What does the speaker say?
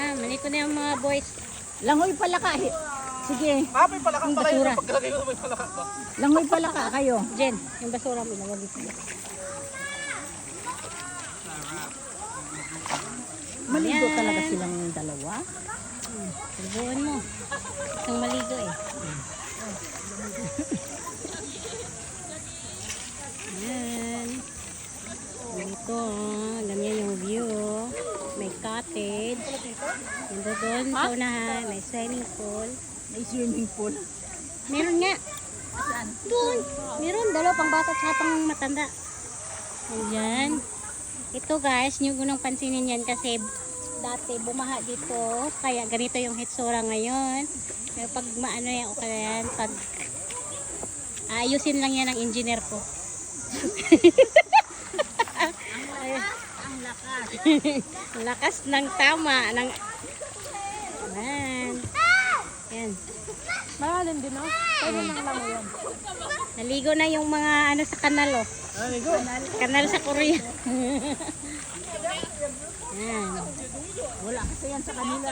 Yan, maliko na yung mga boys. Langoy pala ka. Sige. May palaka Yung pala yun. basura. Pagkalagay ko may palaka ba? Langoy pala ka kayo. Jen, yung basura mo ilagay dito. Maligo Yan. talaga silang dalawa. Subuan mo. Isang maligo eh. Yan. Dito, ganyan yung view. May cottage. Yung doon sa unahan, may swimming pool. May swimming pool. Meron nga. Doon. Meron. Dalawa pang bata at pang matanda. Ayan. Ito guys, nyo gunang pansinin yan kasi dati bumaha dito. Kaya ganito yung hitsura ngayon. Pero pag maano yan o kaya yan, pag ayusin lang yan ng engineer ko. Ang lakas. Lakas ng tama. Ng... Ayan. Yan. Malalim din, no? Pwede nang langoy yan. Naligo na yung mga ano sa kanal oh. Naligo. Kanal sa Korea. Yan. Wala kasi yan sa kanila.